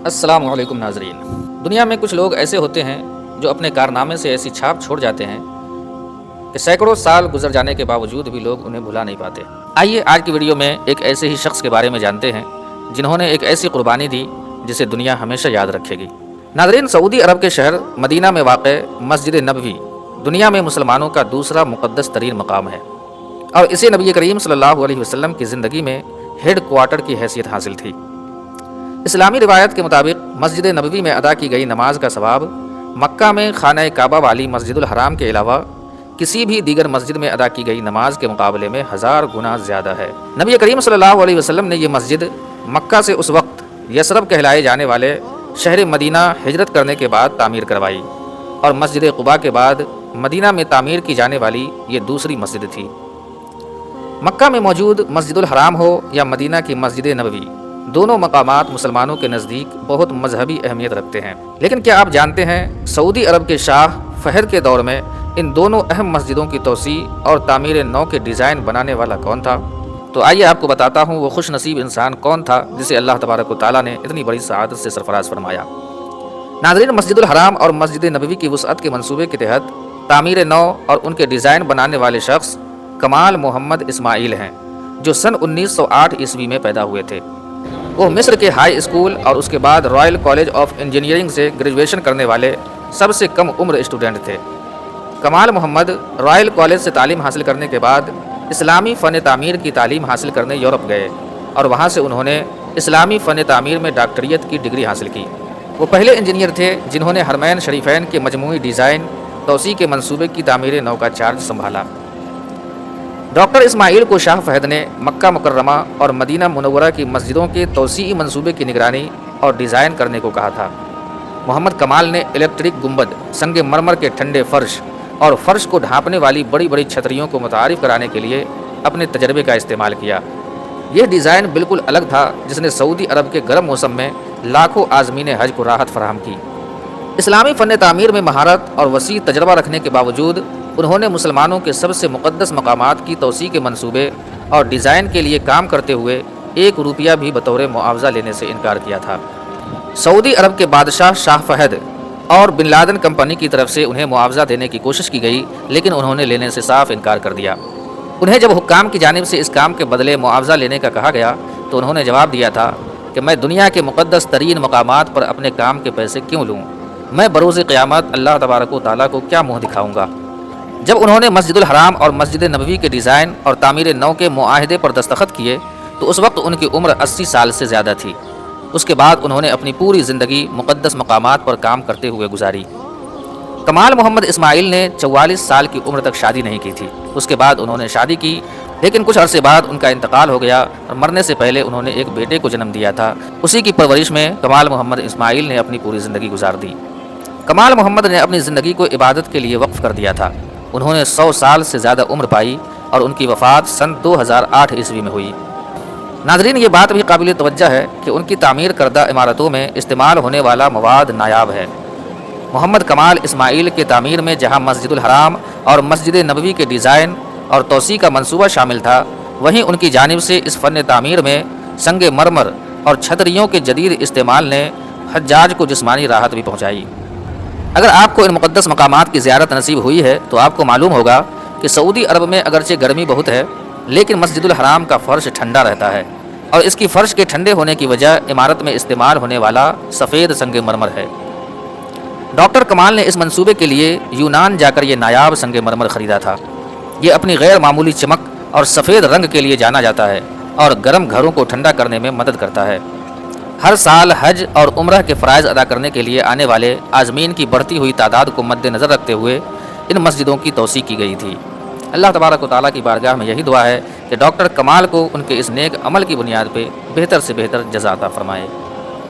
السلام علیکم ناظرین۔ دنیا میں کچھ لوگ ایسے ہوتے ہیں جو اپنے کارنامے سے ایسی چھاپ چھوڑ جاتے ہیں کہ سینکڑوں سال گزر جانے کے باوجود بھی لوگ انہیں بھلا نہیں پاتے۔ آئیے آج کی ویڈیو میں ایک ایسے ہی شخص کے بارے میں جانتے ہیں جنہوں نے ایک ایسی قربانی دی جسے دنیا ہمیشہ یاد رکھے گی۔ ناظرین، سعودی عرب کے شہر مدینہ میں واقع مسجد نبوی دنیا میں مسلمانوں کا دوسرا مقدس ترین مقام ہے، اور اسے نبی کریم صلی اللہ علیہ وسلم کی زندگی میں ہیڈ کوارٹر کی حیثیت حاصل تھی۔ اسلامی روایت کے مطابق مسجد نبوی میں ادا کی گئی نماز کا ثواب مکہ میں خانہ کعبہ والی مسجد الحرام کے علاوہ کسی بھی دیگر مسجد میں ادا کی گئی نماز کے مقابلے میں 1000 گنا زیادہ ہے۔ نبی کریم صلی اللہ علیہ وسلم نے یہ مسجد مکہ سے اس وقت یثرب کہلائے جانے والے شہر مدینہ ہجرت کرنے کے بعد تعمیر کروائی، اور مسجد قباء کے بعد مدینہ میں تعمیر کی جانے والی یہ دوسری مسجد تھی۔ مکہ میں موجود مسجد الحرام ہو یا مدینہ کی مسجد نبوی، دونوں مقامات مسلمانوں کے نزدیک بہت مذہبی اہمیت رکھتے ہیں۔ لیکن کیا آپ جانتے ہیں سعودی عرب کے شاہ فہد کے دور میں ان دونوں اہم مسجدوں کی توسیع اور تعمیر نو کے ڈیزائن بنانے والا کون تھا؟ تو آئیے آپ کو بتاتا ہوں وہ خوش نصیب انسان کون تھا جسے اللہ تبارک و تعالیٰ نے اتنی بڑی سعادت سے سرفراز فرمایا۔ ناظرین، مسجد الحرام اور مسجد نبوی کی وسعت کے منصوبے کے تحت تعمیر نو اور ان کے ڈیزائن بنانے والے شخص کمال محمد اسماعیل ہیں، جو سن 1908 عیسوی میں پیدا ہوئے تھے۔ وہ مصر کے ہائی اسکول اور اس کے بعد رائل کالج آف انجینئرنگ سے گریجویشن کرنے والے سب سے کم عمر اسٹوڈنٹ تھے۔ کمال محمد رائل کالج سے تعلیم حاصل کرنے کے بعد اسلامی فن تعمیر کی تعلیم حاصل کرنے یورپ گئے، اور وہاں سے انہوں نے اسلامی فن تعمیر میں ڈاکٹریٹ کی ڈگری حاصل کی۔ وہ پہلے انجینئر تھے جنہوں نے حرمین شریفین کے مجموعی ڈیزائن توسیع کے منصوبے کی تعمیر نو کا چارج سنبھالا۔ ڈاکٹر اسماعیل کو شاہ فہد نے مکہ مکرمہ اور مدینہ منورہ کی مسجدوں کے توسیعی منصوبے کی نگرانی اور ڈیزائن کرنے کو کہا تھا۔ محمد کمال نے الیکٹرک گنبد، سنگ مرمر کے ٹھنڈے فرش اور فرش کو ڈھانپنے والی بڑی بڑی چھتریوں کو متعارف کرانے کے لیے اپنے تجربے کا استعمال کیا۔ یہ ڈیزائن بالکل الگ تھا جس نے سعودی عرب کے گرم موسم میں لاکھوں عازمین حج کو راحت فراہم کی۔ اسلامی فن تعمیر میں مہارت اور وسیع تجربہ رکھنے کے باوجود انہوں نے مسلمانوں کے سب سے مقدس مقامات کی توسیع کے منصوبے اور ڈیزائن کے لیے کام کرتے ہوئے 1 روپیہ بھی بطور معاوضہ لینے سے انکار کیا تھا۔ سعودی عرب کے بادشاہ شاہ فہد اور بن لادن کمپنی کی طرف سے انہیں معاوضہ دینے کی کوشش کی گئی، لیکن انہوں نے لینے سے صاف انکار کر دیا۔ انہیں جب حکام کی جانب سے اس کام کے بدلے معاوضہ لینے کا کہا گیا تو انہوں نے جواب دیا تھا کہ میں دنیا کے مقدس ترین مقامات پر اپنے کام کے پیسے کیوں لوں؟ میں بروز قیامت اللہ تبارک و تعالیٰ کو کیا منہ دکھاؤں گا؟ جب انہوں نے مسجد الحرام اور مسجد نبوی کے ڈیزائن اور تعمیر نو کے معاہدے پر دستخط کیے تو اس وقت ان کی عمر 80 سال سے زیادہ تھی۔ اس کے بعد انہوں نے اپنی پوری زندگی مقدس مقامات پر کام کرتے ہوئے گزاری۔ کمال محمد اسماعیل نے 44 سال کی عمر تک شادی نہیں کی تھی۔ اس کے بعد انہوں نے شادی کی، لیکن کچھ عرصے بعد ان کا انتقال ہو گیا، اور مرنے سے پہلے انہوں نے ایک بیٹے کو جنم دیا تھا۔ اسی کی پرورش میں کمال محمد اسماعیل نے اپنی پوری زندگی گزار دی۔ کمال محمد نے اپنی زندگی کو عبادت کے لیے وقف کر دیا تھا۔ انہوں نے 100 سال سے زیادہ عمر پائی، اور ان کی وفات سن 2008 عیسوی میں ہوئی۔ ناظرین، یہ بات بھی قابل توجہ ہے کہ ان کی تعمیر کردہ عمارتوں میں استعمال ہونے والا مواد نایاب ہے۔ محمد کمال اسماعیل کے تعمیر میں جہاں مسجد الحرام اور مسجد نبوی کے ڈیزائن اور توسیع کا منصوبہ شامل تھا، وہیں ان کی جانب سے اس فن تعمیر میں سنگ مرمر اور چھتریوں کے جدید استعمال نے حجاج کو جسمانی راحت بھی پہنچائی۔ اگر آپ کو ان مقدس مقامات کی زیارت نصیب ہوئی ہے تو آپ کو معلوم ہوگا کہ سعودی عرب میں اگرچہ گرمی بہت ہے، لیکن مسجد الحرام کا فرش ٹھنڈا رہتا ہے، اور اس کی فرش کے ٹھنڈے ہونے کی وجہ عمارت میں استعمال ہونے والا سفید سنگ مرمر ہے۔ ڈاکٹر کمال نے اس منصوبے کے لیے یونان جا کر یہ نایاب سنگ مرمر خریدا تھا۔ یہ اپنی غیر معمولی چمک اور سفید رنگ کے لیے جانا جاتا ہے، اور گرم گھروں کو ٹھنڈا کرنے میں مدد کرتا ہے۔ ہر سال حج اور عمرہ کے فرائض ادا کرنے کے لیے آنے والے عازمین کی بڑھتی ہوئی تعداد کو مد نظر رکھتے ہوئے ان مسجدوں کی توسیع کی گئی تھی۔ اللہ تبارک و تعالیٰ کی بارگاہ میں یہی دعا ہے کہ ڈاکٹر کمال کو ان کے اس نیک عمل کی بنیاد پہ بہتر سے بہتر جزا عطا فرمائے۔